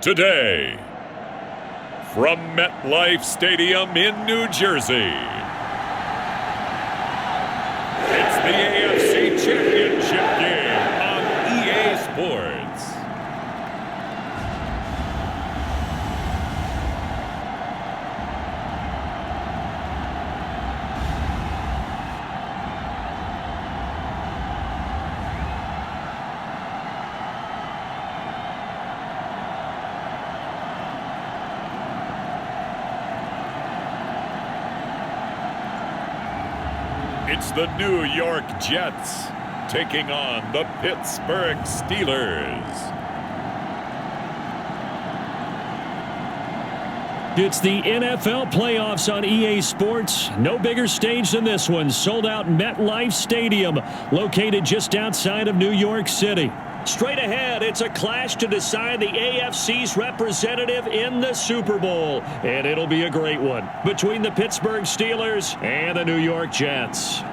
today. From MetLife Stadium in New Jersey, it's the AFC Championship game on EA Sports. It's the New York Jets taking on the Pittsburgh Steelers. It's the NFL playoffs on EA Sports. No bigger stage than this one. Sold out MetLife Stadium, located just outside of New York City. Straight ahead, it's a clash to decide the AFC's representative in the Super Bowl. And it'll be a great one between the Pittsburgh Steelers and the New York Jets.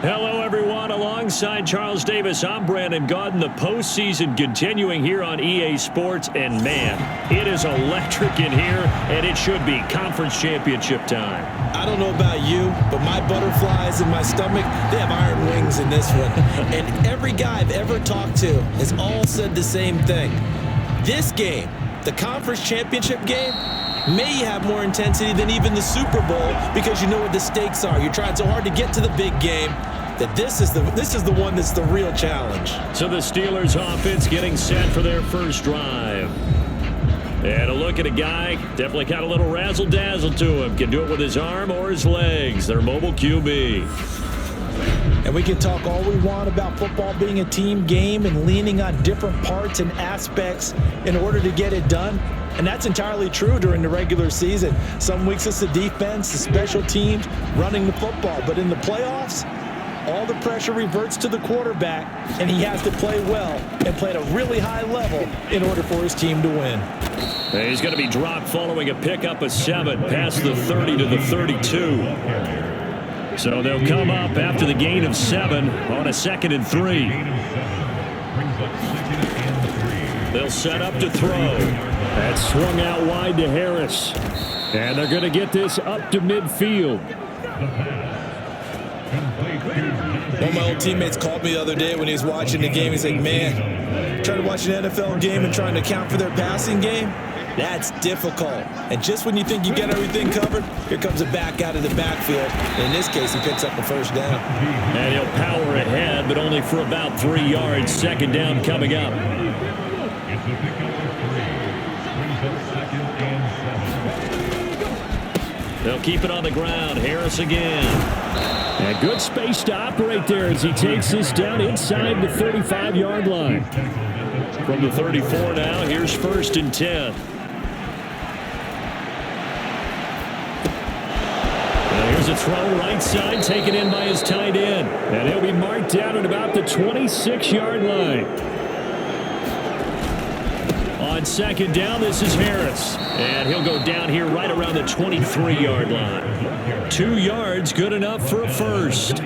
Hello, everyone. Alongside Charles Davis, I'm Brandon Gaudin. The postseason continuing here on EA Sports. And, man, it is electric in here, and it should be conference championship time. I don't know about you, but my butterflies in my stomach, they have iron wings in this one. And every guy I've ever talked to has all said the same thing. This game, the conference championship game, may have more intensity than even the Super Bowl because you know what the stakes are. You're trying so hard to get to the big game that this is the one that's the real challenge. So the Steelers offense getting set for their first drive. And a look at a guy, definitely got a little razzle-dazzle to him. Can do it with his arm or his legs. Their mobile QB. And we can talk all we want about football being a team game and leaning on different parts and aspects in order to get it done. And that's entirely true during the regular season. Some weeks it's the defense, the special teams, running the football. But in the playoffs, all the pressure reverts to the quarterback, and he has to play well and play at a really high level in order for his team to win. And he's going to be dropped following a pickup of 7 past the 30 to the 32. So they'll come up after the gain of 7 on a 2nd and 3. They'll set up to throw. That's swung out wide to Harris. And they're going to get this up to midfield. One of my old teammates called me the other day when he was watching the game. He's like, man, trying to watch an NFL game and trying to account for their passing game, that's difficult. And just when you think you get everything covered, here comes a back out of the backfield. And in this case, he picks up the first down. And he'll power ahead, but only for about 3 yards. 2nd down coming up. They'll keep it on the ground. Harris again. And good space to operate there as he takes this down inside the 35-yard line. From the 34 now, here's 1st and 10. Now here's a throw right side, taken in by his tight end. And he'll be marked down at about the 26-yard line. On 2nd down, this is Harris. And he'll go down here right around the 23-yard line. 2 yards, good enough for a first.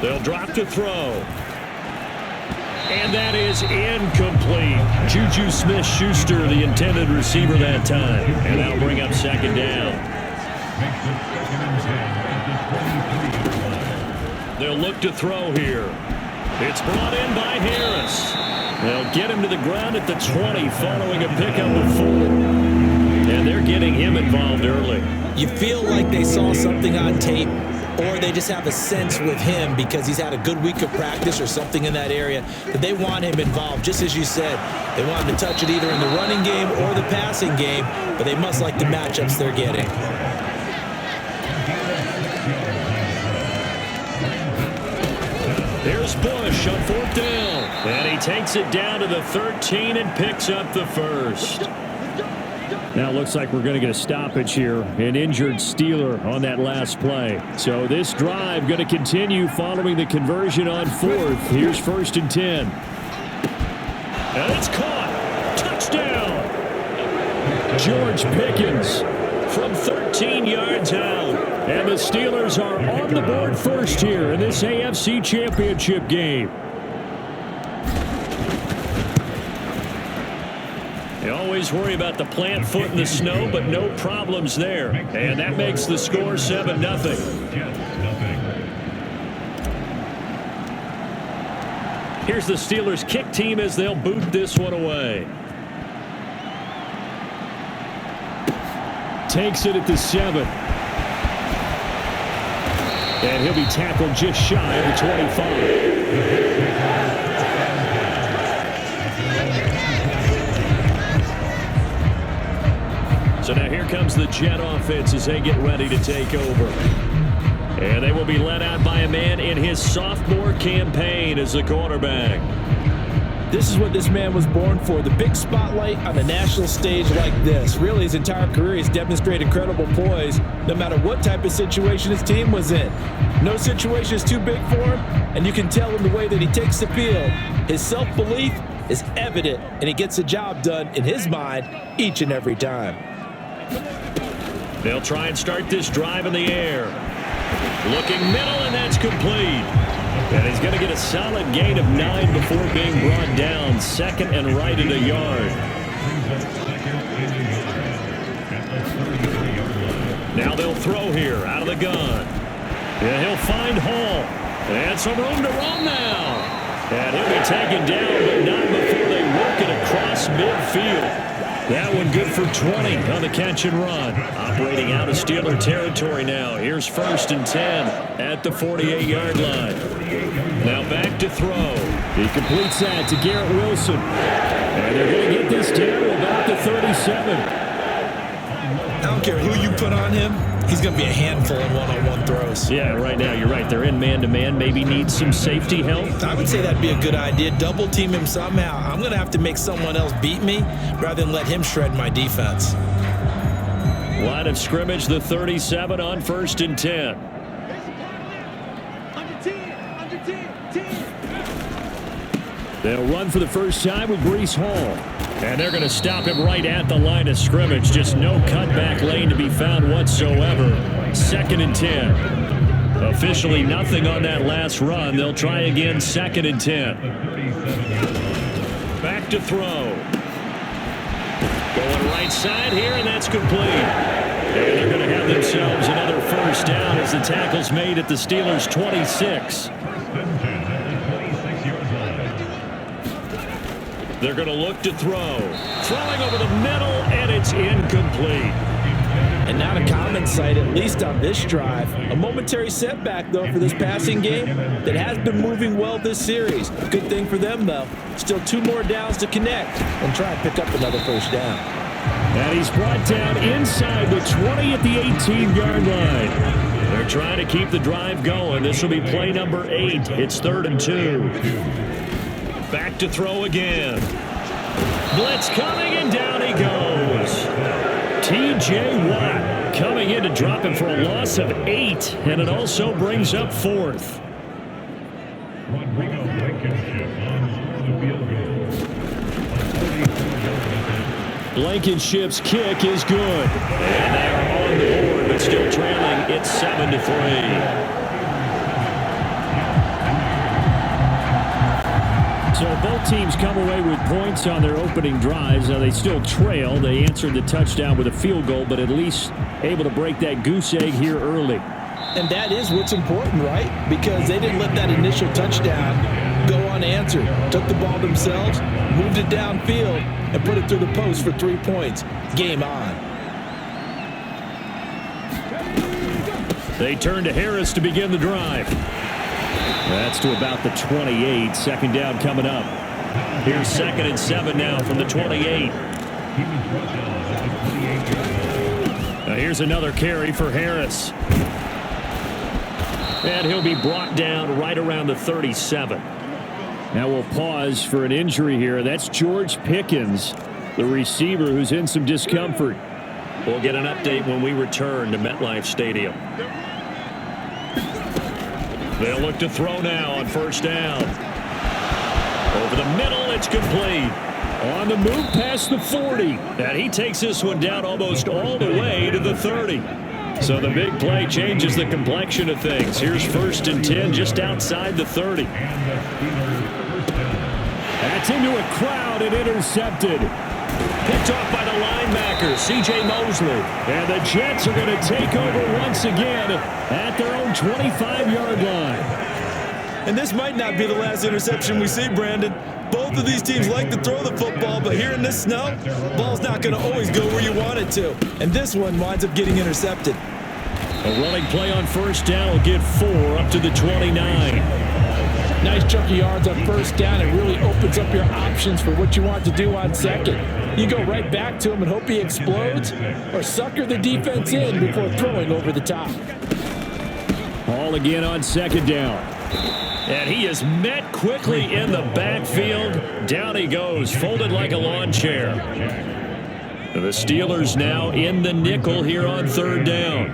They'll drop to throw. And that is incomplete. Juju Smith-Schuster, the intended receiver that time. And that'll bring up 2nd down. They'll look to throw here. It's brought in by Harris. They'll get him to the ground at the 20 following a pickup of 4. And they're getting him involved early. You feel like they saw something on tape, or they just have a sense with him because he's had a good week of practice or something in that area that they want him involved. Just as you said, they want him to touch it either in the running game or the passing game, but they must like the matchups they're getting. There's Bush on 4th down. And he takes it down to the 13 and picks up the first. Now it looks like we're going to get a stoppage here. An injured Steeler on that last play. So this drive going to continue following the conversion on 4th. Here's 1st and 10. And it's caught. Touchdown. George Pickens from 13 yards out. And the Steelers are on the board first here in this AFC Championship game. You always worry about the plant foot in the snow, but no problems there. And that makes the score 7-0. Here's the Steelers kick team as they'll boot this one away. Takes it at the 7. And he'll be tackled just shy of the 25. So now here comes the Jet offense as they get ready to take over. And they will be led out by a man in his sophomore campaign as the quarterback. This is what this man was born for, the big spotlight on a national stage like this. Really, his entire career, he's demonstrated incredible poise no matter what type of situation his team was in. No situation is too big for him, and you can tell in the way that he takes the field. His self-belief is evident, and he gets the job done in his mind each and every time. They'll try and start this drive in the air. Looking middle, and that's complete. And he's going to get a solid gain of 9 before being brought down. Second and right at a yard. Now they'll throw here out of the gun. And he'll find Hall. And some room to run now. And he'll be taken down, but not before they work it across midfield. That one good for 20 on the catch and run. Operating out of Steeler territory now. Here's 1st and 10 at the 48-yard line. Now back to throw. He completes that to Garrett Wilson. And they're going to get this down to about the 37. I don't care who you put on him. He's going to be a handful in one-on-one throws. Yeah, right now you're right. They're in man-to-man. Maybe needs some safety help. I would say that'd be a good idea. Double team him somehow. I'm going to have to make someone else beat me rather than let him shred my defense. Line of scrimmage, the 37 on 1st and 10. They'll run for the first time with Breece Hall. And they're going to stop him right at the line of scrimmage. Just no cutback lane to be found whatsoever. 2nd and 10. Officially nothing on that last run. They'll try again 2nd and 10. Back to throw. Going right side here, and that's complete. And they're going to have themselves another first down as the tackle's made at the Steelers' 26. They're going to look to throw. Throwing over the middle, and it's incomplete. And not a common sight, at least on this drive. A momentary setback, though, for this passing game that has been moving well this series. Good thing for them, though. Still 2 more downs to connect and try and pick up another first down. And he's brought down inside the 20 at the 18-yard line. They're trying to keep the drive going. This will be play number 8. It's 3rd and 2. Back to throw again. Blitz coming, and down he goes. T.J. Watt coming in to drop him for a loss of 8, and it also brings up 4th. Blankenship's kick is good. And they are on the board, but still trailing. It's 7-3. So both teams come away with points on their opening drives. Now they still trail. They answered the touchdown with a field goal, but at least able to break that goose egg here early. And that is what's important, right? Because they didn't let that initial touchdown go unanswered. Took the ball themselves, moved it downfield, and put it through the post for 3 points. Game on. They turn to Harris to begin the drive. That's to about the 28. 2nd down coming up. Here's 2nd and 7 now from the 28. Now here's another carry for Harris. And he'll be brought down right around the 37. Now we'll pause for an injury here. That's George Pickens, the receiver who's in some discomfort. We'll get an update when we return to MetLife Stadium. They'll look to throw now on 1st down. Over the middle, it's complete. On the move past the 40. And he takes this one down almost all the way to the 30. So the big play changes the complexion of things. Here's 1st and 10 just outside the 30. That's into a crowd and intercepted. Picked off by the linebacker, C.J. Mosley. And the Jets are going to take over once again at their own 25-yard line. And this might not be the last interception we see, Brandon. Both of these teams like to throw the football, but here in this snow, ball's not going to always go where you want it to. And this one winds up getting intercepted. A running play on 1st down will get 4 up to the 29. Nice chunk of yards on 1st down. It really opens up your options for what you want to do on 2nd. You go right back to him and hope he explodes, or sucker the defense in before throwing over the top. Ball again on 2nd down. And he is met quickly in the backfield. Down he goes, folded like a lawn chair. The Steelers now in the nickel here on 3rd down.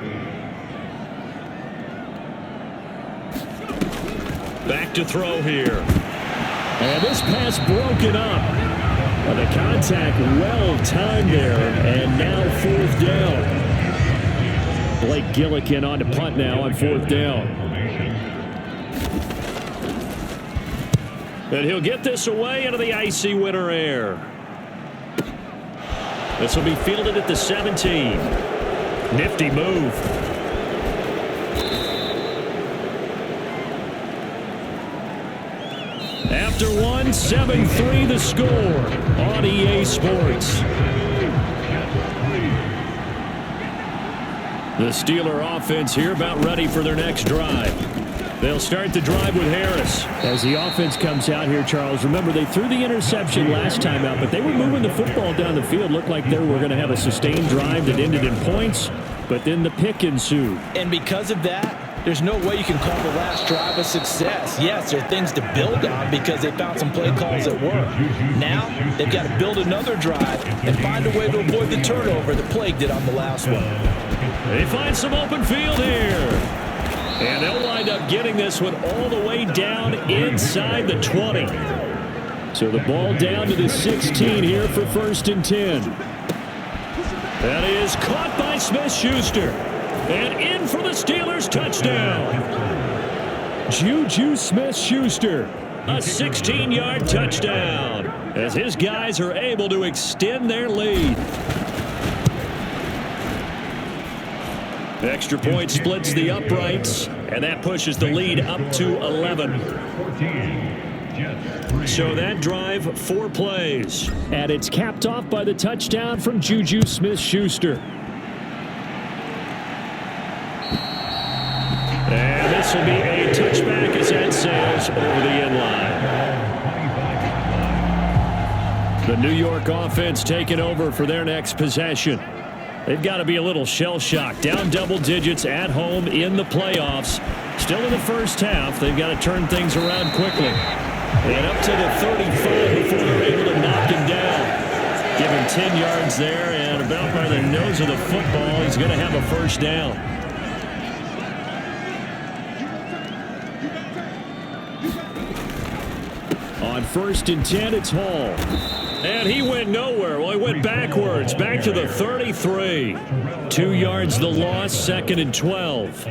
Back to throw here. And this pass broken up. The contact well timed there. And now 4th down. Blake Gillikin on to punt now on 4th down. And he'll get this away into the icy winter air. This will be fielded at the 17. Nifty move. After one, 7-3 the score on EA Sports. The Steeler offense here about ready for their next drive. They'll start the drive with Harris. As the offense comes out here, Charles, remember they threw the interception last time out, but they were moving the football down the field. Looked like they were going to have a sustained drive that ended in points, but then the pick ensued. And because of that, there's no way you can call the last drive a success. Yes, there are things to build on because they found some play calls that work. Now, they've got to build another drive and find a way to avoid the turnover that plagued it on the last one. They find some open field here. And they'll wind up getting this one all the way down inside the 20. So the ball down to the 16 here for 1st and 10. That is caught by Smith-Schuster. And in for the Steelers touchdown. Juju Smith-Schuster. A 16-yard touchdown as his guys are able to extend their lead. The extra point splits the uprights, and that pushes the lead up to 11. So that drive, 4 plays. And it's capped off by the touchdown from Juju Smith-Schuster. And this will be a touchback as that sails over the end line. The New York offense taking over for their next possession. They've got to be a little shell-shocked. Down double digits at home in the playoffs. Still in the first half. They've got to turn things around quickly. And up to the 35 before they're able to knock him down. Give him 10 yards there, and about by the nose of the football, he's going to have a 1st down. On 1st and 10, it's Hall. And he went nowhere. Well, he went backwards, back to the 33. 2 yards the loss, 2nd and 12.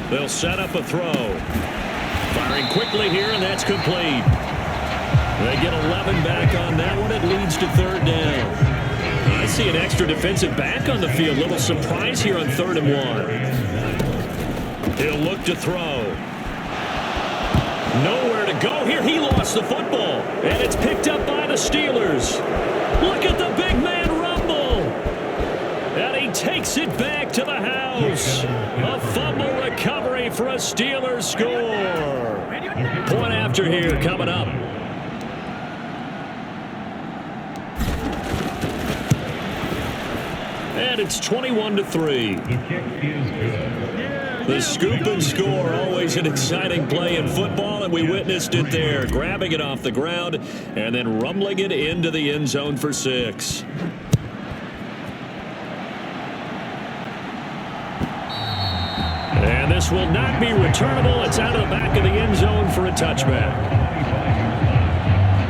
They'll set up a throw. Firing quickly here, and that's complete. They get 11 back on that one. It leads to 3rd down. I see an extra defensive back on the field. Little surprise here on 3rd and 1. He'll look to throw. Nowhere to go here. He lost the football. And it's picked up by the Steelers. Look at the big man rumble. And he takes it back to the house. A fumble recovery for a Steelers score. Point after here coming up. And it's 21-3. The scoop and score, always an exciting play in football, and we witnessed it there. Grabbing it off the ground and then rumbling it into the end zone for 6. And this will not be returnable. It's out of the back of the end zone for a touchback.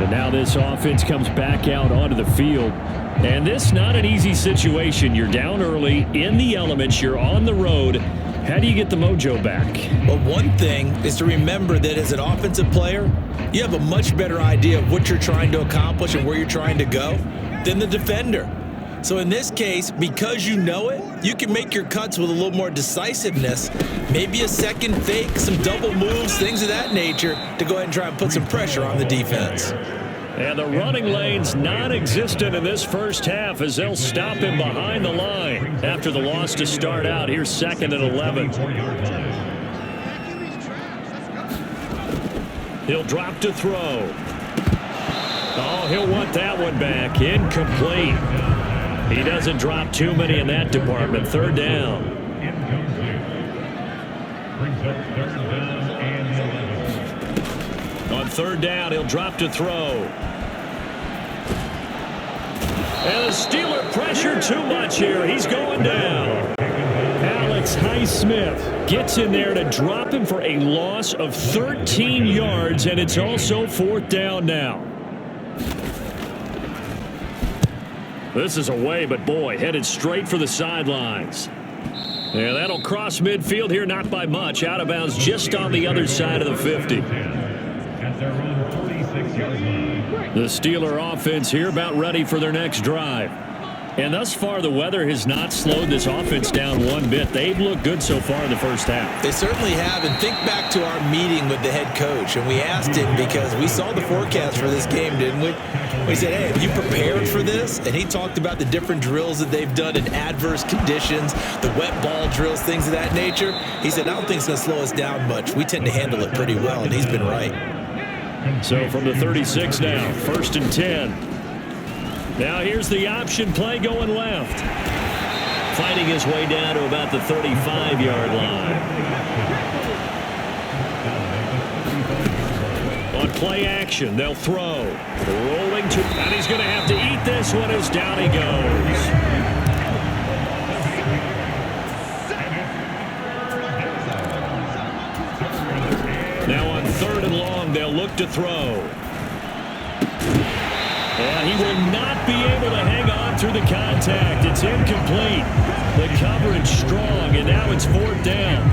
And now this offense comes back out onto the field. And this not an easy situation. You're down early, in the elements, you're on the road. How do you get the mojo back? Well, one thing is to remember that as an offensive player, you have a much better idea of what you're trying to accomplish and where you're trying to go than the defender. So in this case, because you know it, you can make your cuts with a little more decisiveness, maybe a second fake, some double moves, things of that nature, to go ahead and try and put some pressure on the defense. And the running lane's non-existent in this first half as they'll stop him behind the line after the loss to start out. Here's 2nd and 11. He'll drop to throw. Oh, he'll want that one back. Incomplete. He doesn't drop too many in that department. 3rd down. On 3rd down, he'll drop to throw. And the Steeler pressure too much here. He's going down. Alex Highsmith gets in there to drop him for a loss of 13 yards, and it's also 4th down now. This is away, but boy, headed straight for the sidelines. Yeah, that'll cross midfield here, not by much. Out of bounds just on the other side of the 50. The Steeler offense here about ready for their next drive. And thus far, the weather has not slowed this offense down one bit. They've looked good so far in the first half. They certainly have. And think back to our meeting with the head coach. And we asked him because we saw the forecast for this game, didn't we? We said, hey, have you prepared for this? And he talked about the different drills that they've done in adverse conditions, the wet ball drills, things of that nature. He said, I don't think it's going to slow us down much. We tend to handle it pretty well, and he's been right. So from the 36 now, 1st and 10. Now here's the option play going left. Fighting his way down to about the 35-yard line. On play action, they'll throw. Rolling to, and he's going to have to eat this one as down he goes. Now on 3rd and long, they'll look to throw. And he will not be able to hang on through the contact. It's incomplete. The coverage strong, and now it's 4th down.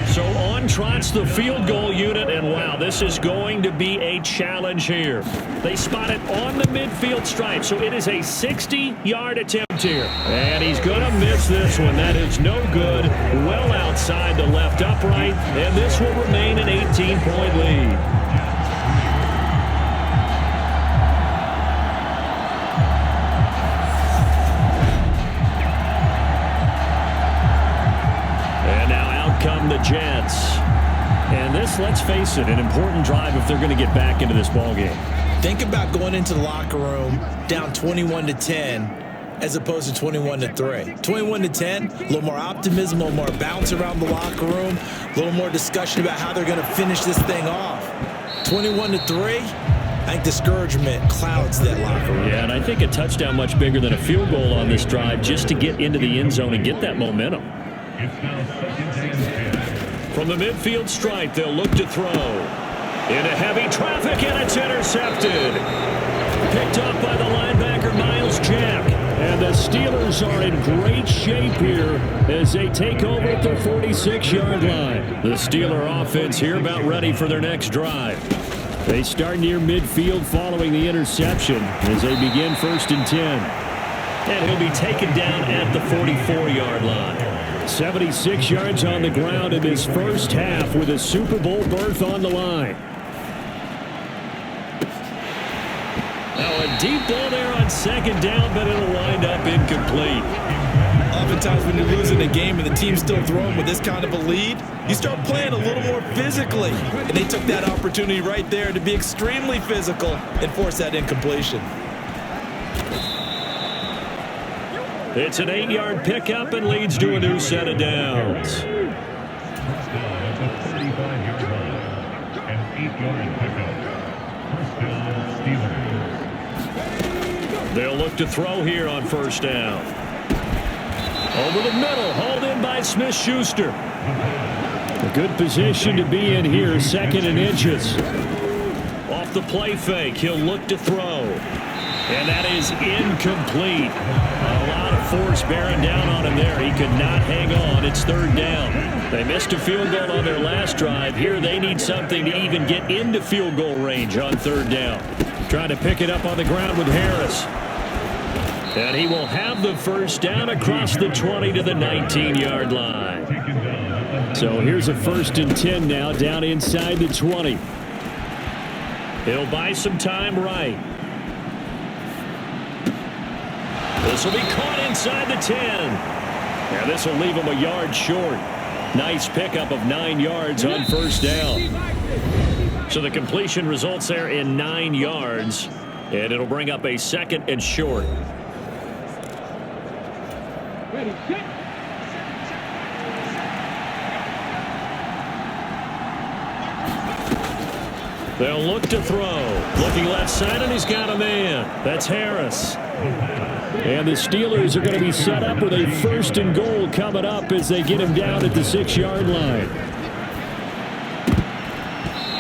So on trots the field goal unit, and wow, this is going to be a challenge here. They spot it on the midfield stripe, so it is a 60-yard attempt here. And he's going to miss this one. That is no good. Well outside the left upright, and this will remain an 18-point lead. Come the Jets. And this, let's face it, an important drive if they're going to get back into this ballgame. Think about going into the locker room down 21-10 as opposed to 21-3. 21-10, a little more optimism, a little more bounce around the locker room, a little more discussion about how they're going to finish this thing off. 21-3, I think discouragement clouds that locker room. Yeah, and I think a touchdown much bigger than a field goal on this drive just to get into the end zone and get that momentum. From the midfield stripe, they'll look to throw. Into heavy traffic, and it's intercepted. Picked up by the linebacker, Miles Jack. And the Steelers are in great shape here as they take over at their 46-yard line. The Steeler offense here about ready for their next drive. They start near midfield following the interception as they begin 1st and 10. And he'll be taken down at the 44-yard line. 76 yards on the ground in his first half with a Super Bowl berth on the line. Now a deep ball there on 2nd down, but it'll wind up incomplete. Oftentimes when you're losing a game and the team's still throwing with this kind of a lead, you start playing a little more physically. And they took that opportunity right there to be extremely physical and force that incompletion. It's an 8-yard pickup and leads to a new set of downs. They'll look to throw here on 1st down. Over the middle, hauled in by Smith-Schuster. A good position to be in here, 2nd and inches. Off the play fake, he'll look to throw. And that is incomplete. A lot of force bearing down on him there. He could not hang on. It's 3rd down. They missed a field goal on their last drive. Here they need something to even get into field goal range on 3rd down. Trying to pick it up on the ground with Harris. And he will have the first down across the 20 to the 19-yard line. So here's a 1st and 10 now down inside the 20. He'll buy some time right. This will be caught inside the 10. Now this will leave him a yard short. Nice pickup of 9 yards on 1st down. So the completion results there in 9 yards. And it'll bring up a 2nd and short. They'll look to throw. Looking left side, and he's got a man. That's Harris. And the Steelers are going to be set up with a 1st and goal coming up as they get him down at the 6-yard line.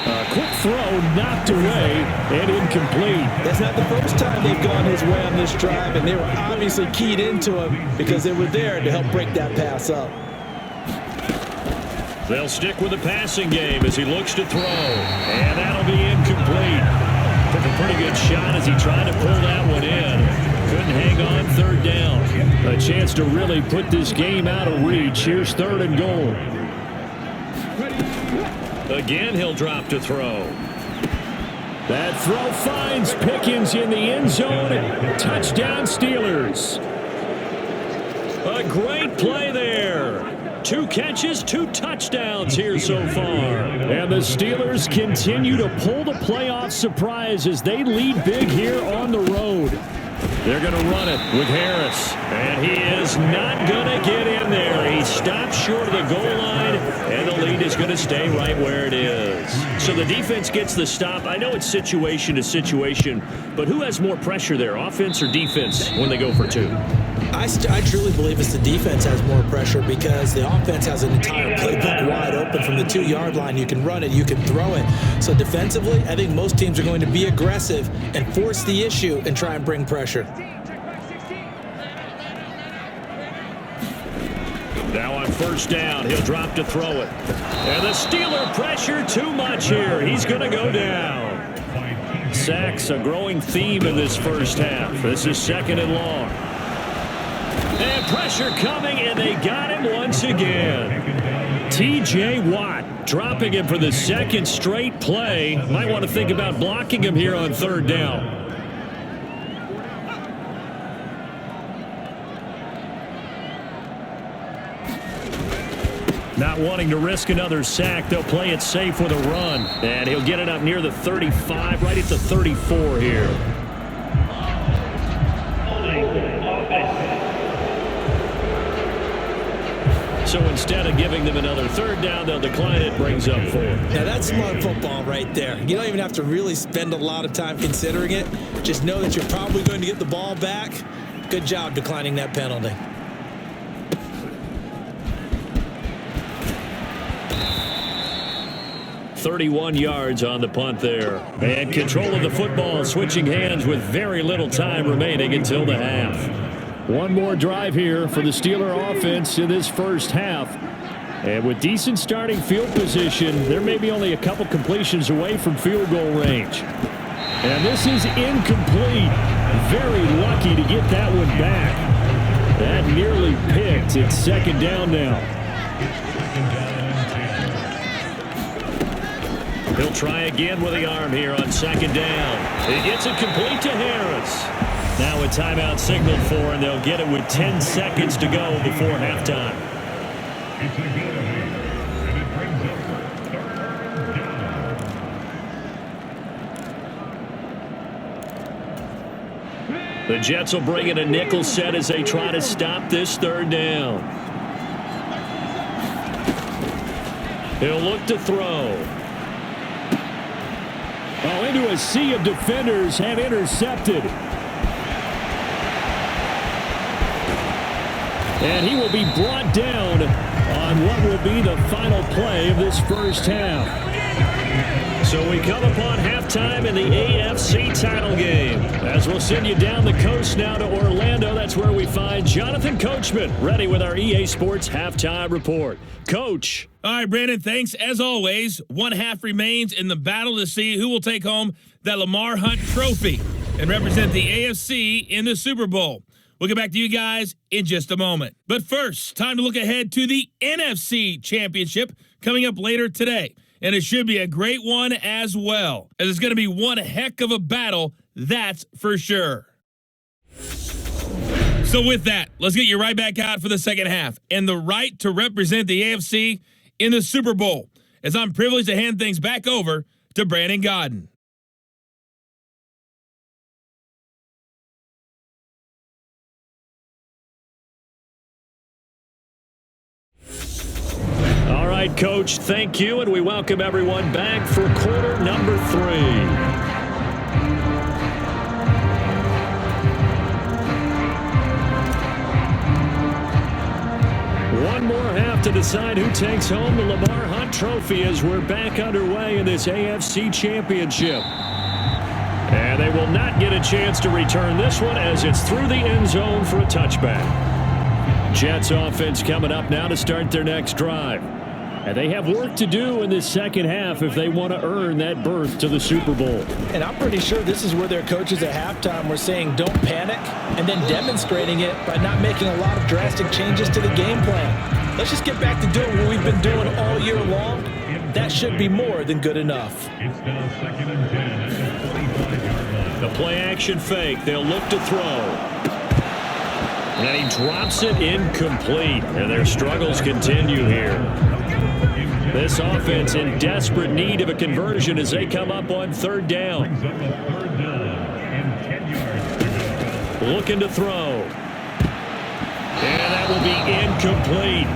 A quick throw knocked away and incomplete. That's not the first time they've gone his way on this drive, and they were obviously keyed into him because they were there to help break that pass up. They'll stick with the passing game as he looks to throw. And that'll be incomplete. Took a pretty good shot as he tried to pull that one in. Couldn't hang on 3rd down. A chance to really put this game out of reach. Here's 3rd and goal. Again, he'll drop to throw. That throw finds Pickens in the end zone. Touchdown, Steelers. A great play there. 2 catches, 2 touchdowns here so far. And the Steelers continue to pull the playoff surprise as they lead big here on the road. They're going to run it with Harris. And he is not going to get in there. He stops short of the goal line, and the lead is going to stay right where it is. So the defense gets the stop. I know it's situation to situation, but who has more pressure there, offense or defense, when they go for 2? I truly believe it's the defense has more pressure because the offense has an entire playbook wide open from the 2-yard line. You can run it, you can throw it. So defensively, I think most teams are going to be aggressive and force the issue and try and bring pressure. Now on 1st down, he'll drop to throw it. And the Steeler pressure too much here. He's going to go down. Sacks a growing theme in this first half. This is 2nd and long. And pressure coming, and they got him once again. T.J. Watt dropping him for the 2nd straight play. Might want to think about blocking him here on 3rd down. Not wanting to risk another sack, they'll play it safe with a run. And he'll get it up near the 35, right at the 34 here. So instead of giving them another 3rd down, they'll decline it. Brings up 4. Now that's smart football right there. You don't even have to really spend a lot of time considering it. Just know that you're probably going to get the ball back. Good job declining that penalty. .31 yards on the punt there. And control of the football, switching hands with very little time remaining until the half. One more drive here for the Steeler offense in this first half. And with decent starting field position, there may be only a couple completions away from field goal range. And this is incomplete. Very lucky to get that one back. That nearly picked. It's 2nd down now. He'll try again with the arm here on 2nd down. He gets it complete to Harris. Now a timeout signaled for, and they'll get it with 10 seconds to go before halftime. The Jets will bring in a nickel set as they try to stop this 3rd down. He'll look to throw. Oh, into a sea of defenders and intercepted. And he will be brought down on what will be the final play of this first half. So we come upon halftime in the AFC title game. As we'll send you down the coast now to Orlando, that's where we find Jonathan Coachman ready with our EA Sports halftime report. Coach. All right, Brandon, thanks. As always, one half remains in the battle to see who will take home that Lamar Hunt trophy and represent the AFC in the Super Bowl. We'll get back to you guys in just a moment. But first, time to look ahead to the NFC Championship coming up later today. And it should be a great one as well, as it's going to be one heck of a battle, that's for sure. So with that, let's get you right back out for the second half and the right to represent the AFC in the Super Bowl, as I'm privileged to hand things back over to Brandon Godden. All right, Coach, thank you, and we welcome everyone back for quarter number 3. One more half to decide who takes home the Lamar Hunt trophy as we're back underway in this AFC Championship. And they will not get a chance to return this one as it's through the end zone for a touchback. Jets offense coming up now to start their next drive. And they have work to do in this second half if they want to earn that berth to the Super Bowl. And I'm pretty sure this is where their coaches at halftime were saying don't panic, and then demonstrating it by not making a lot of drastic changes to the game plan. Let's just get back to doing what we've been doing all year long. That should be more than good enough. It's now 2nd and 10 at the 25-yard line. The play action fake. They'll look to throw. And he drops it incomplete. And their struggles continue here. This offense in desperate need of a conversion as they come up on third down. Looking to throw. And that will be incomplete.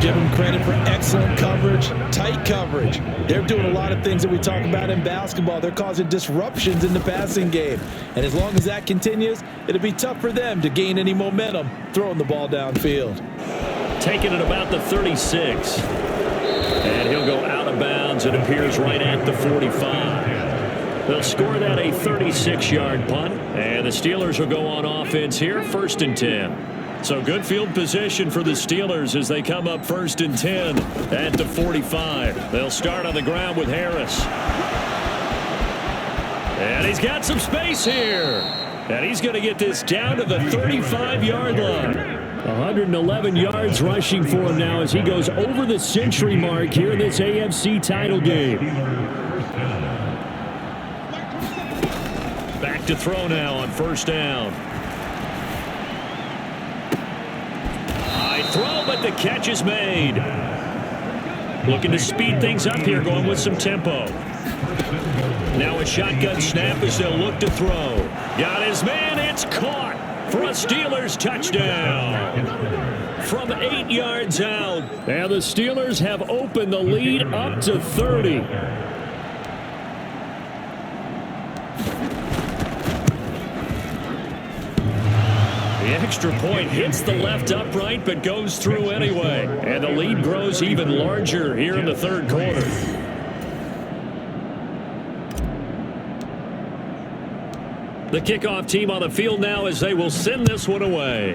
Give them credit for excellent coverage, tight coverage. They're doing a lot of things that we talk about in basketball. They're causing disruptions in the passing game. And as long as that continues, it'll be tough for them to gain any momentum throwing the ball downfield. Taking it about the 36. And he'll go out of bounds. It appears right at the 45. They'll score that a 36-yard punt. And the Steelers will go on offense here, 1st and 10. So good field position for the Steelers as they come up 1st and 10 at the 45. They'll start on the ground with Harris. And he's got some space here. And he's going to get this down to the 35-yard line. 111 yards rushing for him now as he goes over the century mark here in this AFC title game. Back to throw now on 1st down. Throw, but the catch is made. Looking to speed things up here, going with some tempo. Now a shotgun snap as they'll look to throw. Got his man, it's caught for a Steelers touchdown. From 8 yards out. And the Steelers have opened the lead up to 30. The extra point hits the left upright but goes through anyway. And the lead grows even larger here in the third quarter. The kickoff team on the field now as they will send this one away.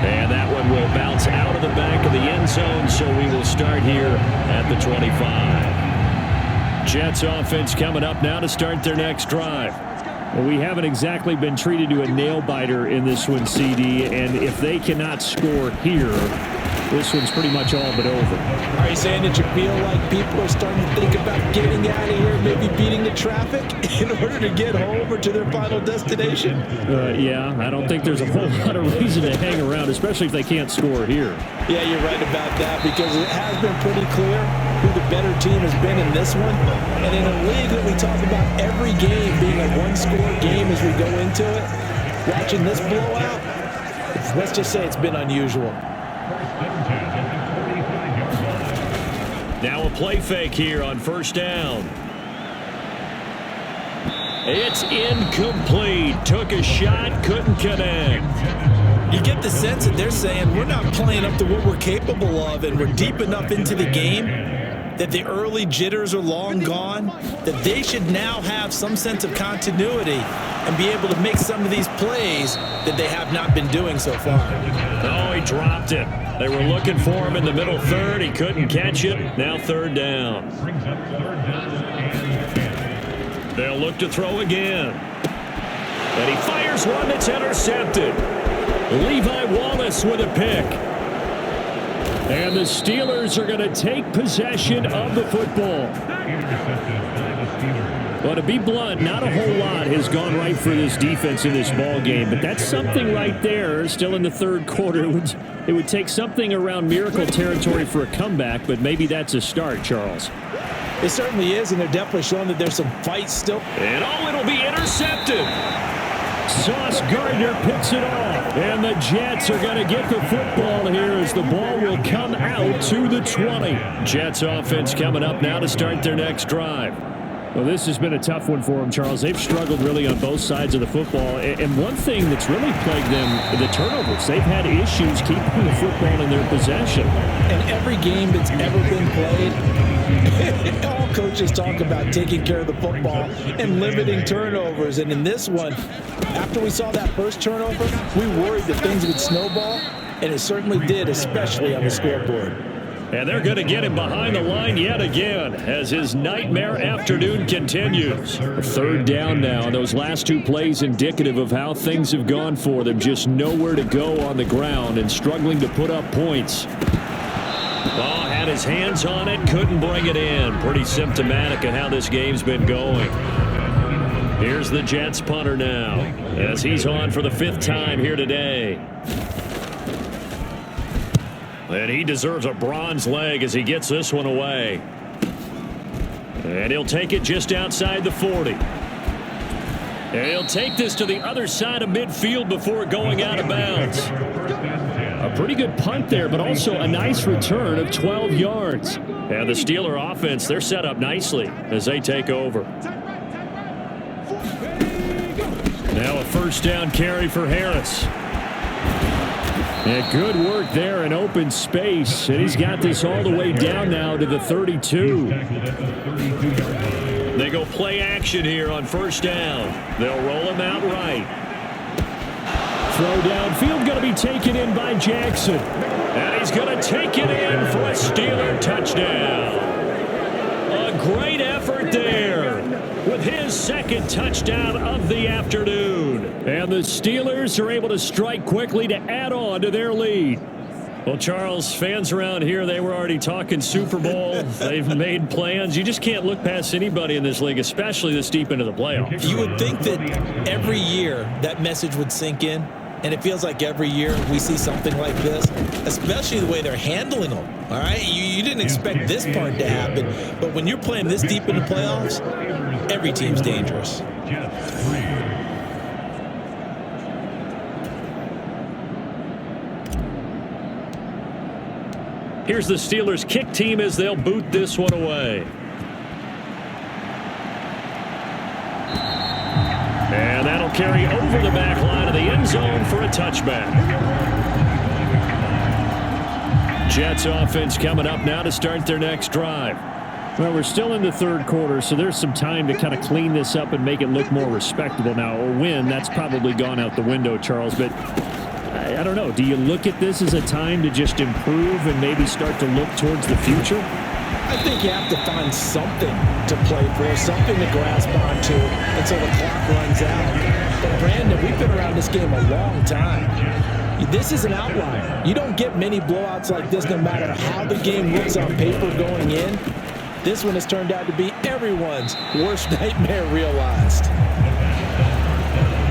And that one will bounce out of the back of the end zone, so we will start here at the 25. Jets offense coming up now to start their next drive. Well, we haven't exactly been treated to a nail-biter in this one, CD, and if they cannot score here, this one's pretty much all but over. Are you saying that you feel like people are starting to think about getting out of here, maybe beating the traffic in order to get home or to their final destination? Yeah, I don't think there's a whole lot of reason to hang around, especially if they can't score here. Yeah, you're right about that, because it has been pretty clear who the better team has been in this one. And in a league that we talk about every game being a one-score game as we go into it, watching this blowout, let's just say it's been unusual. Now a play fake here on 1st down. It's incomplete. Took a shot, couldn't connect. You get the sense that they're saying we're not playing up to what we're capable of, and we're deep enough into the game that the early jitters are long gone, that they should now have some sense of continuity and be able to make some of these plays that they have not been doing so far. Oh, he dropped it. They were looking for him in the middle third. He couldn't catch it. Now third down. They'll look to throw again. And he fires one that's intercepted. Levi Wallace with a pick. And the Steelers are going to take possession of the football. Well, to be blunt, not a whole lot has gone right for this defense in this ball game, but that's something right there. Still in the third quarter. It would take something around miracle territory for a comeback, but maybe that's a start, Charles. It certainly is, and they're definitely showing that there's some fight still. And it'll be intercepted. Sauce Gardner picks it off, and the Jets are going to get the football here as the ball will come out to the 20. Jets offense coming up now to start their next drive. Well, this has been a tough one for them, Charles. They've struggled really on both sides of the football. And one thing that's really plagued them, the turnovers. They've had issues keeping the football in their possession. In every game that's ever been played, all coaches talk about taking care of the football and limiting turnovers. And in this one, after we saw that first turnover, we worried that things would snowball, and it certainly did, especially on the scoreboard. And they're going to get him behind the line yet again as his nightmare afternoon continues. Third down now, and those last two plays indicative of how things have gone for them. Just nowhere to go on the ground and struggling to put up points. Oh, had his hands on it, couldn't bring it in. Pretty symptomatic of how this game's been going. Here's the Jets punter now as he's on for the 5th time here today. And he deserves a bronze leg as he gets this one away. And he'll take it just outside the 40. And he'll take this to the other side of midfield before going out of bounds. A pretty good punt there, but also a nice return of 12 yards. And the Steeler offense, they're set up nicely as they take over. Now a first down carry for Harris. And good work there in open space. And he's got this all the way down now to the 32. They go play action here on first down. They'll roll him out right. Throw downfield going to be taken in by Jackson. And he's going to take it in for a Steeler touchdown. A great effort there with his second touchdown of the afternoon. And the Steelers are able to strike quickly to add on to their lead. Well, Charles, fans around here, they were already talking Super Bowl. They've made plans. You just can't look past anybody in this league, especially this deep into the playoffs. You would think that every year that message would sink in, and it feels like every year we see something like this, especially the way they're handling them. All right, you didn't expect this part to happen, but when you're playing this deep in the playoffs, every team's dangerous. Here's the Steelers kick team as they'll boot this one away. And that'll carry over the back line of the end zone for a touchback. Jets offense coming up now to start their next drive. Well, we're still in the third quarter, so there's some time to kind of clean this up and make it look more respectable. Now, a win, that's probably gone out the window, Charles, but I don't know. Do you look at this as a time to just improve and maybe start to look towards the future? I think you have to find something to play for, something to grasp onto until the clock runs out. But, Brandon, we've been around this game a long time. This is an outlier. You don't get many blowouts like this no matter how the game looks on paper going in. This one has turned out to be everyone's worst nightmare realized.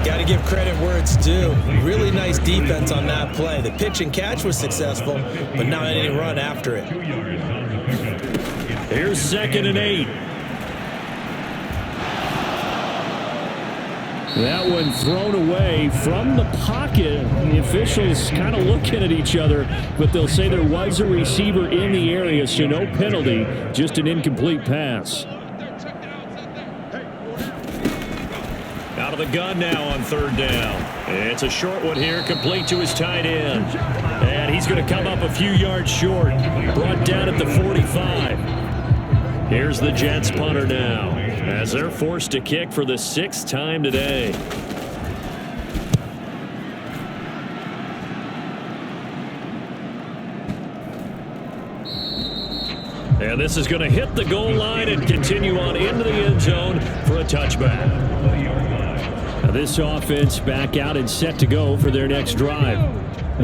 Got to give credit where it's due. Really nice defense on that play. The pitch and catch was successful, but not any run after it. Here's 2nd and 8. That one thrown away from the pocket. The officials kind of looking at each other, but they'll say there was a receiver in the area, so no penalty, just an incomplete pass. the gun now on third down. It's a short one here, complete to his tight end. And he's going to come up a few yards short. Brought down at the 45. Here's the Jets punter now, as they're forced to kick for the 6th time today. And this is going to hit the goal line and continue on into the end zone for a touchback. Now this offense back out and set to go for their next drive.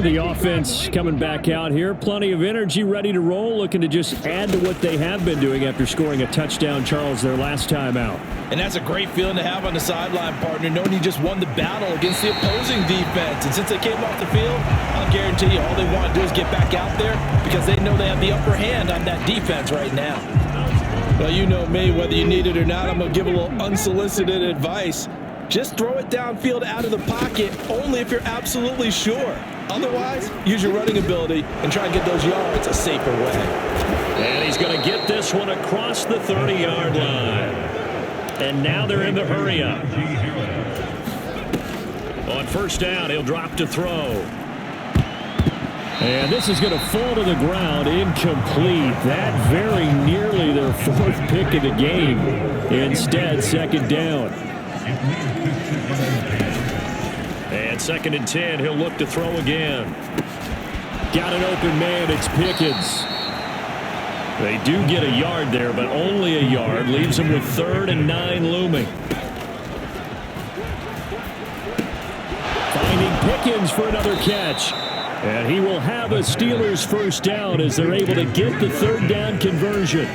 The offense coming back out here. Plenty of energy, ready to roll, looking to just add to what they have been doing after scoring a touchdown, Charles, their last time out. And that's a great feeling to have on the sideline, partner, knowing you just won the battle against the opposing defense. And since they came off the field, I'll guarantee you all they want to do is get back out there because they know they have the upper hand on that defense right now. Well, you know me, whether you need it or not, I'm going to give a little unsolicited advice. Just throw it downfield out of the pocket only if you're absolutely sure. Otherwise, use your running ability and try and get those yards a safer way. And he's going to get this one across the 30-yard line. And now they're in the hurry up. On first down, he'll drop to throw. And this is going to fall to the ground, incomplete. That very nearly their 4th pick of the game. Instead, second down. And 2nd and 10, he'll look to throw again. Got an open man, it's Pickens. They do get a yard there, but only a yard. Leaves them with 3rd and 9 looming. Finding Pickens for another catch. And he will have a Steelers first down as they're able to get the 3rd down conversion.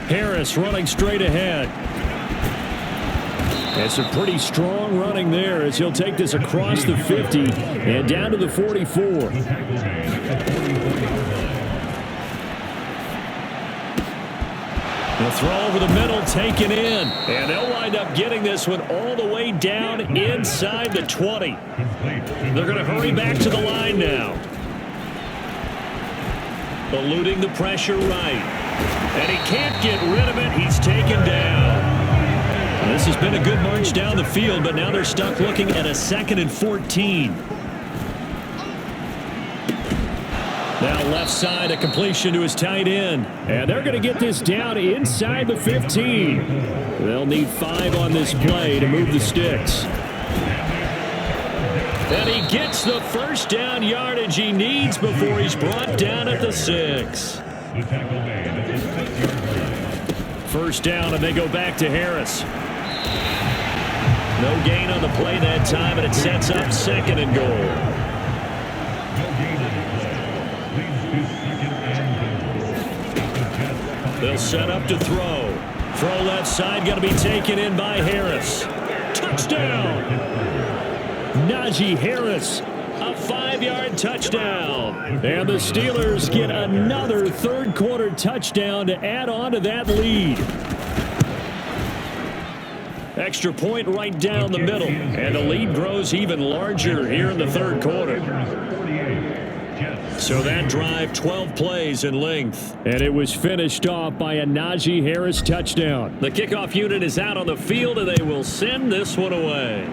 Harris running straight ahead. It's a pretty strong running there as he'll take this across the 50 and down to the 44. The throw over the middle taken in. And they'll wind up getting this one all the way down inside the 20. They're going to hurry back to the line now. Eluding the pressure right. And he can't get rid of it. He's taken down. This has been a good march down the field, but now they're stuck looking at a 2nd and 14. Now left side, a completion to his tight end. And they're going to get this down inside the 15. They'll need 5 on this play to move the sticks. And he gets the first down yardage he needs before he's brought down at the 6. First down, and they go back to Harris. No gain on the play that time, and it sets up 2nd and goal. They'll set up to throw. Throw left side, going to be taken in by Harris. Touchdown! Najee Harris. A 5-yard touchdown. And the Steelers get another 3rd quarter touchdown to add on to that lead. Extra point right down the middle. And the lead grows even larger here in the 3rd quarter. So that drive, 12 plays in length. And it was finished off by a Najee Harris touchdown. The kickoff unit is out on the field, and they will send this one away.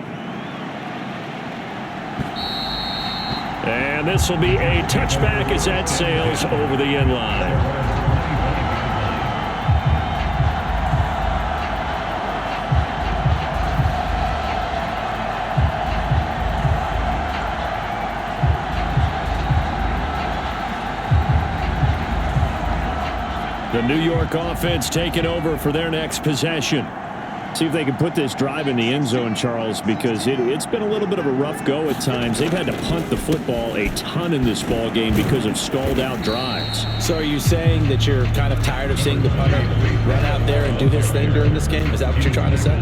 And this will be a touchback as that sails over the end line. The New York offense taking over for their next possession. See if they can put this drive in the end zone, Charles, because it's been a little bit of a rough go at times. They've had to punt the football a ton in this ball game because of stalled-out drives. So are you saying that you're kind of tired of seeing the punter run out there and do his thing during this game? Is that what you're trying to say?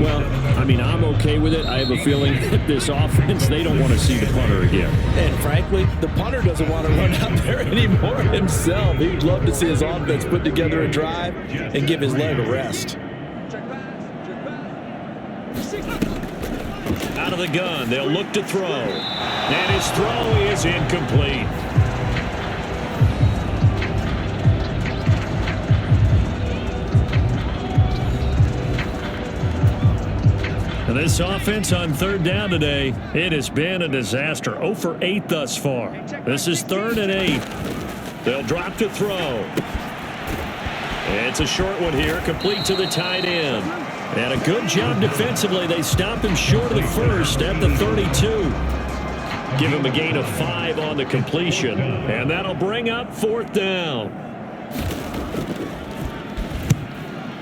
Well, I mean, I'm okay with it. I have a feeling that this offense, they don't want to see the punter again. And frankly, the punter doesn't want to run out there anymore himself. He'd love to see his offense put together a drive and give his leg a rest. Out of the gun, they'll look to throw. And his throw is incomplete. This offense on third down today, it has been a disaster. 0 for 8 thus far. This is 3rd and 8. They'll drop to throw. It's a short one here, complete to the tight end. And a good job defensively. They stop him short of the first at the 32. Give him a gain of 5 on the completion. And that'll bring up 4th down.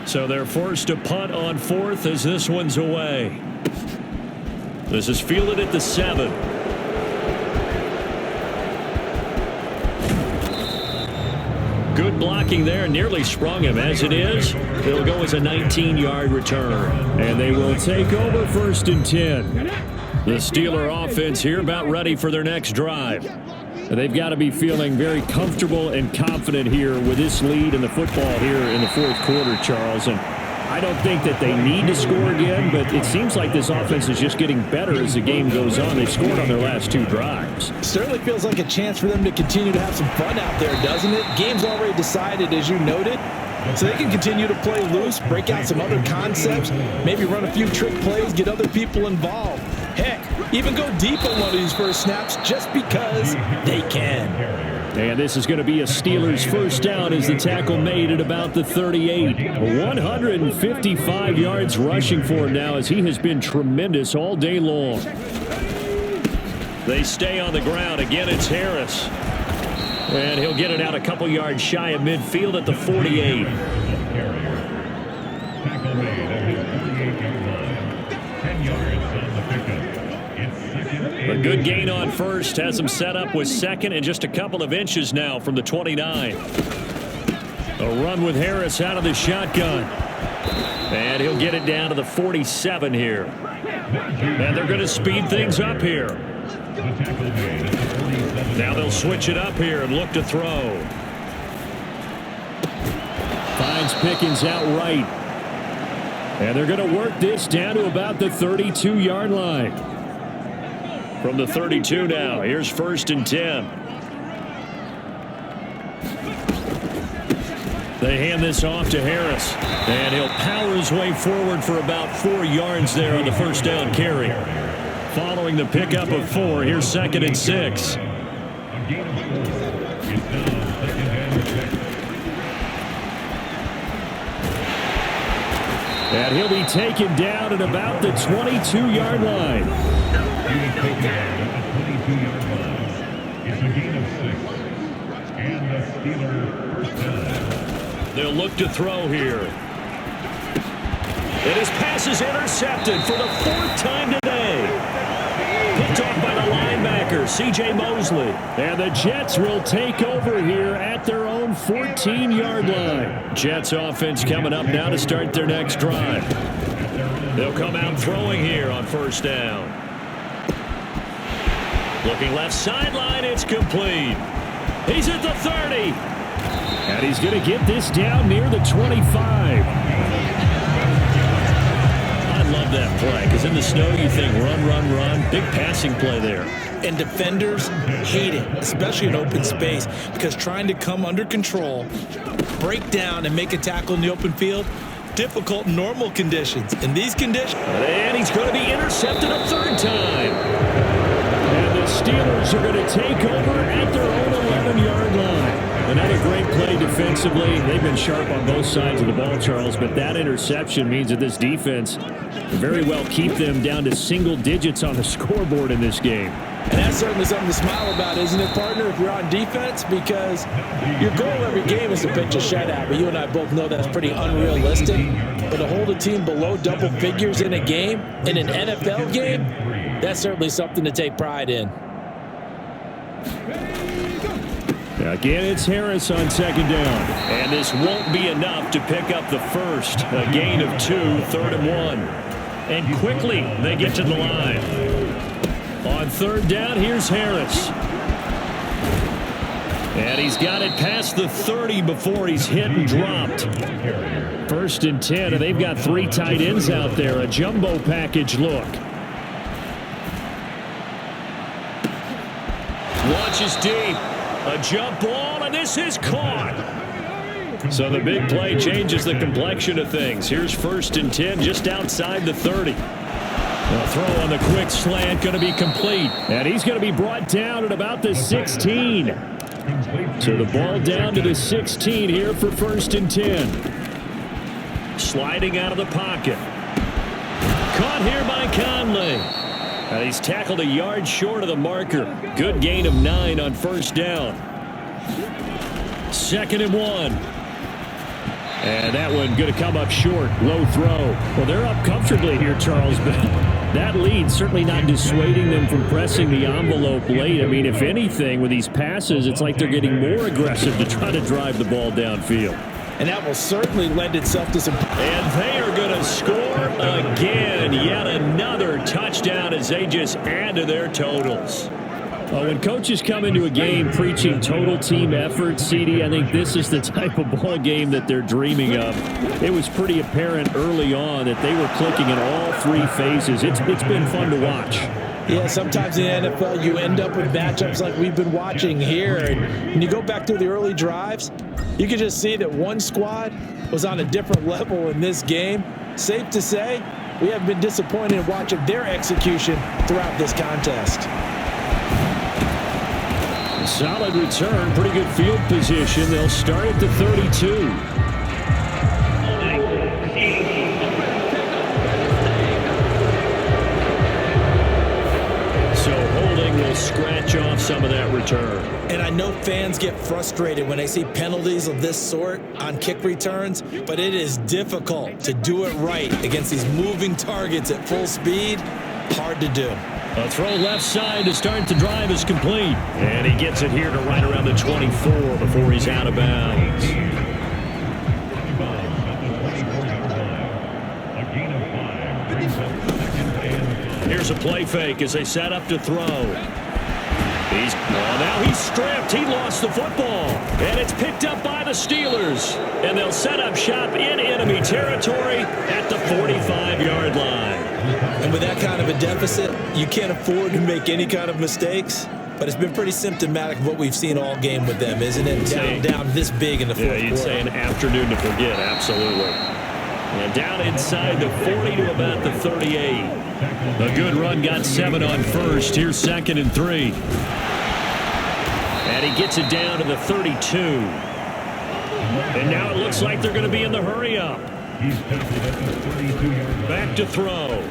So they're forced to punt on 4th as this one's away. This is fielded at the 7. Good blocking there, nearly sprung him. As it is, it'll go as a 19-yard return. And they will take over 1st and 10. The Steeler offense here about ready for their next drive. They've got to be feeling very comfortable and confident here with this lead in the football here in the 4th quarter, Charles. And I don't think that they need to score again, but it seems like this offense is just getting better as the game goes on. They've scored on their last 2 drives. Certainly feels like a chance for them to continue to have some fun out there, doesn't it? Game's already decided, as you noted. So they can continue to play loose, break out some other concepts, maybe run a few trick plays, get other people involved. Heck, even go deep on one of these first snaps just because they can. And this is going to be a Steelers first down as the tackle made at about the 38. 155 yards rushing for him now as he has been tremendous all day long. They stay on the ground. Again, it's Harris. And he'll get it out a couple yards shy of midfield at the 48. A good gain on first has him set up with 2nd and just a couple of inches now from the 29. A run with Harris out of the shotgun. And he'll get it down to the 47 here. And they're going to speed things up here. Now they'll switch it up here and look to throw. Finds Pickens outright. And they're going to work this down to about the 32-yard line. From the 32 now, here's 1st and 10. They hand this off to Harris. And he'll power his way forward for about 4 yards there on the first down carry. Following the pickup of 4, here's 2nd and 6. And he'll be taken down at about the 22-yard line. They'll look to throw here. And his pass is intercepted for the 4th time today. Picked off by the linebacker, C.J. Mosley. And the Jets will take over here at their own 14-yard line. Jets offense coming up now to start their next drive. They'll come out throwing here on 1st down. Looking left sideline, it's complete. He's at the 30. And he's going to get this down near the 25. I love that play because in the snow you think run, run, run. Big passing play there. And defenders hate it, especially in open space, because trying to come under control, break down, and make a tackle in the open field, difficult in normal conditions. In these conditions. And he's going to be intercepted a 3rd time. And the Steelers are going to take over at their own 11-yard line. Another great play defensively. They've been sharp on both sides of the ball, Charles, but that interception means that this defense very well keep them down to single digits on the scoreboard in this game. And that's certainly something to smile about, isn't it, partner, if you're on defense? Because your goal every game is to pitch a shutout, but you and I both know that's pretty unrealistic. But to hold a team below double figures in a game, in an NFL game, that's certainly something to take pride in. Again, it's Harris on 2nd down. And this won't be enough to pick up the first. A gain of 2, 3rd and 1. And quickly, they get to the line. On 3rd down, here's Harris. And he's got it past the 30 before he's hit and dropped. 1st and 10, and they've got 3 tight ends out there. A jumbo package look. Launches deep. A jump ball, and this is caught. So the big play changes the complexion of things. Here's 1st and 10 just outside the 30. The throw on the quick slant going to be complete. And he's going to be brought down at about the 16. So the ball down to the 16 here for 1st and 10. Sliding out of the pocket. Caught here by Conley. He's tackled a yard short of the marker. Good gain of 9 on 1st down. 2nd and 1. And that one going to come up short. Low throw. Well, they're up comfortably here, Charles, but that lead certainly not dissuading them from pressing the envelope late. I mean, if anything, with these passes, it's like they're getting more aggressive to try to drive the ball downfield. And that will certainly lend itself to some... And they are going to score again. Yet another touchdown as they just add to their totals. Well, when coaches come into a game preaching total team effort, CD, I think this is the type of ball game that they're dreaming of. It was pretty apparent early on that they were clicking in all 3 phases. It's been fun to watch. Yeah, sometimes in the NFL you end up with matchups like we've been watching here. And when you go back to the early drives, you can just see that one squad was on a different level in this game. Safe to say, we have been disappointed in watching their execution throughout this contest. Solid return, pretty good field position. They'll start at the 32. So holding will scratch off some of that return. And I know fans get frustrated when they see penalties of this sort on kick returns, but it is difficult to do it right against these moving targets at full speed. Hard to do. A throw left side to start the drive is complete. And he gets it here to right around the 24 before he's out of bounds. Here's a play fake as they set up to throw. Now he's stripped. He lost the football. And it's picked up by the Steelers. And they'll set up shop in enemy territory at the 45-yard line. And with that kind of a deficit, you can't afford to make any kind of mistakes. But it's been pretty symptomatic of what we've seen all game with them, isn't it? Down this big in the fourth quarter. You'd say an afternoon to forget, absolutely. And down inside the 40 to about the 38. A good run got 7 on 1st. Here's 2nd and 3. And he gets it down to the 32. And now it looks like they're going to be in the hurry up. Back to throw.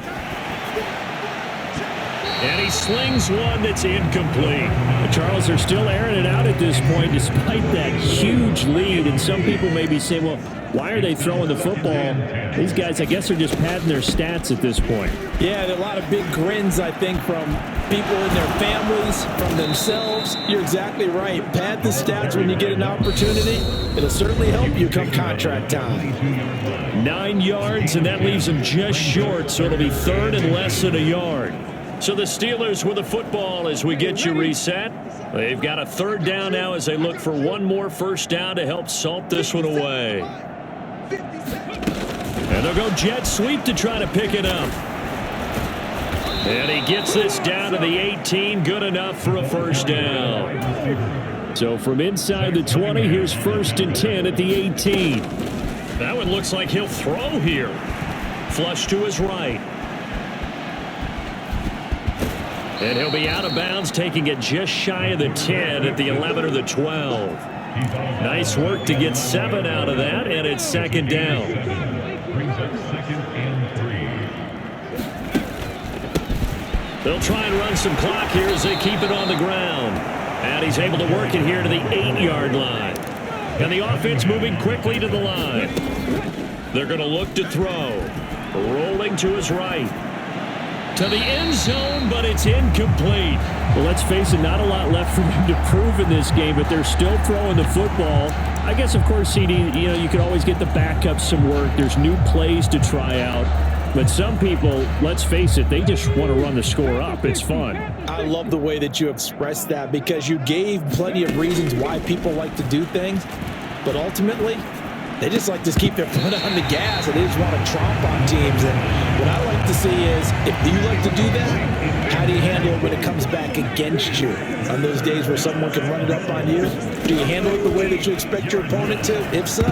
And he slings one that's incomplete. Charles, they're still airing it out at this point despite that huge lead. And some people may be saying, well, why are they throwing the football? These guys, I guess, are just padding their stats at this point. Yeah, there are a lot of big grins, I think, from people in their families, from themselves. You're exactly right. Pad the stats when you get an opportunity. It'll certainly help you come contract time. 9 yards, and that leaves them just short, so it'll be 3rd and less than a yard. So the Steelers with the football as we get you reset. They've got a 3rd down now as they look for one more 1st down to help salt this one away. And they'll go jet sweep to try to pick it up. And he gets this down to the 18. Good enough for a 1st down. So from inside the 20, here's 1st and 10 at the 18. That one looks like he'll throw here. Flush to his right. And he'll be out of bounds, taking it just shy of the 10 at the 11 or the 12. Nice work to get 7 out of that, and it's 2nd down. They'll try and run some clock here as they keep it on the ground. And he's able to work it here to the 8-yard line. And the offense moving quickly to the line. They're going to look to throw. Rolling to his right. To the end zone, but it's incomplete. Well, let's face it, not a lot left for them to prove in this game, but they're still throwing the football. I guess, of course, CD, you could always get the backup some work. There's new plays to try out. But some people, let's face it, they just want to run the score up. It's fun. I love the way that you expressed that because you gave plenty of reasons why people like to do things. But ultimately, they just like to keep their foot on the gas and they just want to tromp on teams. And what I like to see is, if you like to do that, how do you handle it when it comes back against you? On those days where someone can run it up on you, do you handle it the way that you expect your opponent to? If so,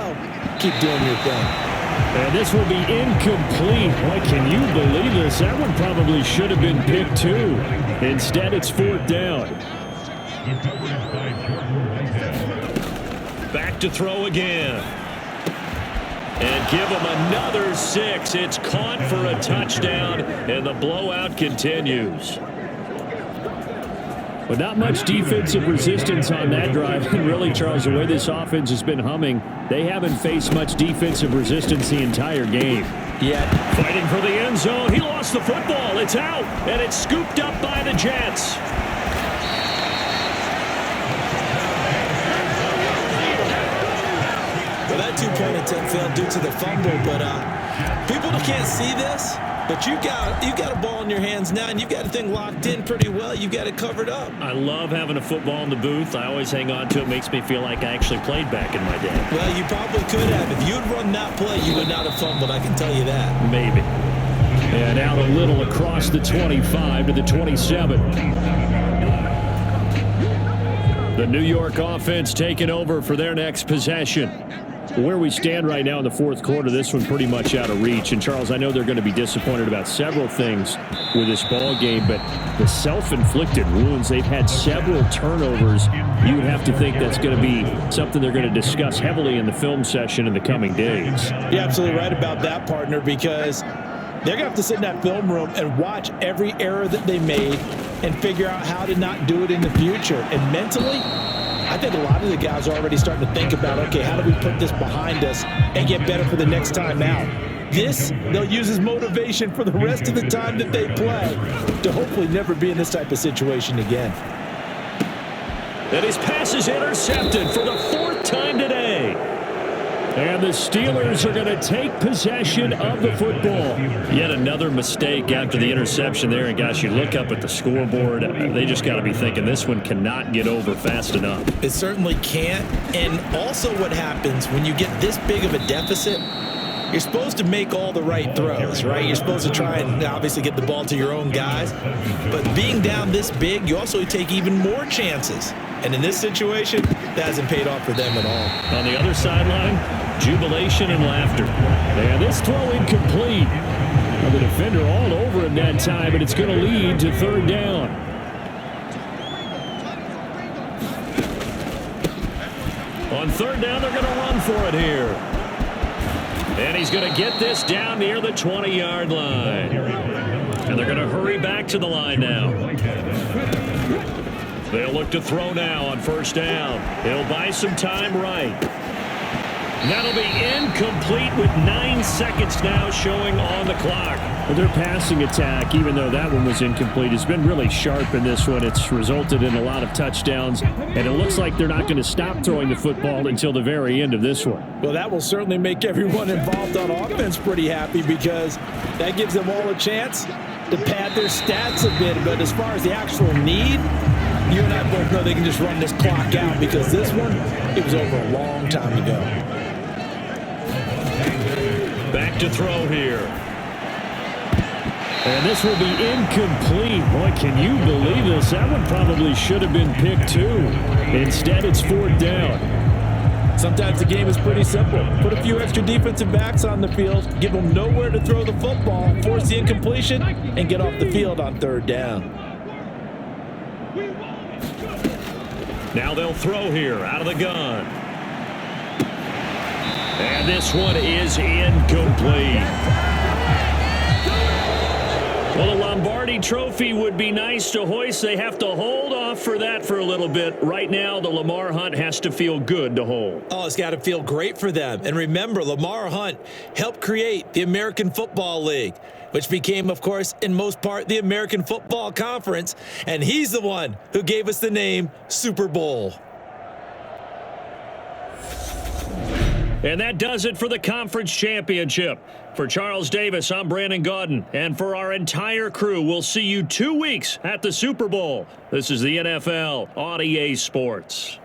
keep doing your thing. And this will be incomplete. Boy, can you believe this? That one probably should have been picked too. Instead, it's 4th down. Back to throw again. And give him another 6. It's caught for a touchdown, and the blowout continues. But not much defensive resistance on that drive. And really, Charles, the way this offense has been humming, they haven't faced much defensive resistance the entire game. Yeah. Fighting for the end zone. He lost the football. It's out, and it's scooped up by the Jets. Well, that 2-point attempt failed due to the fumble, but people can't see this. But you got a ball in your hands now, and you've got a thing locked in pretty well. You've got it covered up. I love having a football in the booth. I always hang on to it. Makes me feel like I actually played back in my day. Well, you probably could have. If you had run that play, you would not have fumbled. I can tell you that. Maybe. And out a little across the 25 to the 27. The New York offense taking over for their next possession. Where we stand right now in the 4th quarter, this one pretty much out of reach. And, Charles, I know they're going to be disappointed about several things with this ball game, but the self-inflicted wounds, they've had several turnovers. You would have to think that's going to be something they're going to discuss heavily in the film session in the coming days. You're absolutely right about that, partner, because they're going to have to sit in that film room and watch every error that they made and figure out how to not do it in the future. And mentally, I think a lot of the guys are already starting to think about, okay, how do we put this behind us and get better for the next time out? This, they'll use as motivation for the rest of the time that they play to hopefully never be in this type of situation again. And his pass is intercepted for the 4th time today. And the Steelers are going to take possession of the football. Yet another mistake after the interception there. And, gosh, you look up at the scoreboard. They just got to be thinking this one cannot get over fast enough. It certainly can't. And also what happens when you get this big of a deficit, you're supposed to make all the right throws, right? You're supposed to try and obviously get the ball to your own guys. But being down this big, you also take even more chances. And in this situation, that hasn't paid off for them at all. On the other sideline, jubilation and laughter. And this throw incomplete. Well, the defender all over him that time, but it's going to lead to 3rd down. On 3rd down, they're going to run for it here. And he's going to get this down near the 20-yard line. And they're going to hurry back to the line now. They'll look to throw now on 1st down. He'll buy some time right. That'll be incomplete with 9 seconds now showing on the clock. Well, their passing attack, even though that one was incomplete, has been really sharp in this one. It's resulted in a lot of touchdowns, and it looks like they're not going to stop throwing the football until the very end of this one. Well, that will certainly make everyone involved on offense pretty happy because that gives them all a chance to pad their stats a bit. But as far as the actual need, you and I both know they can just run this clock out because this one, it was over a long time ago. Back to throw here. And this will be incomplete. Boy, can you believe this? That one probably should have been picked too. Instead, it's 4th down. Sometimes the game is pretty simple. Put a few extra defensive backs on the field, give them nowhere to throw the football, force the incompletion, and get off the field on 3rd down. Now they'll throw here out of the gun. And this one is incomplete. Well, a Lombardi trophy would be nice to hoist. They have to hold off for that for a little bit. Right now, the Lamar Hunt has to feel good to hold. Oh, it's got to feel great for them. And remember, Lamar Hunt helped create the American Football League, which became, of course, in most part, the American Football Conference. And he's the one who gave us the name Super Bowl. And that does it for the conference championship. For Charles Davis, I'm Brandon Gaudin. And for our entire crew, we'll see you 2 weeks at the Super Bowl. This is the NFL on EA Sports.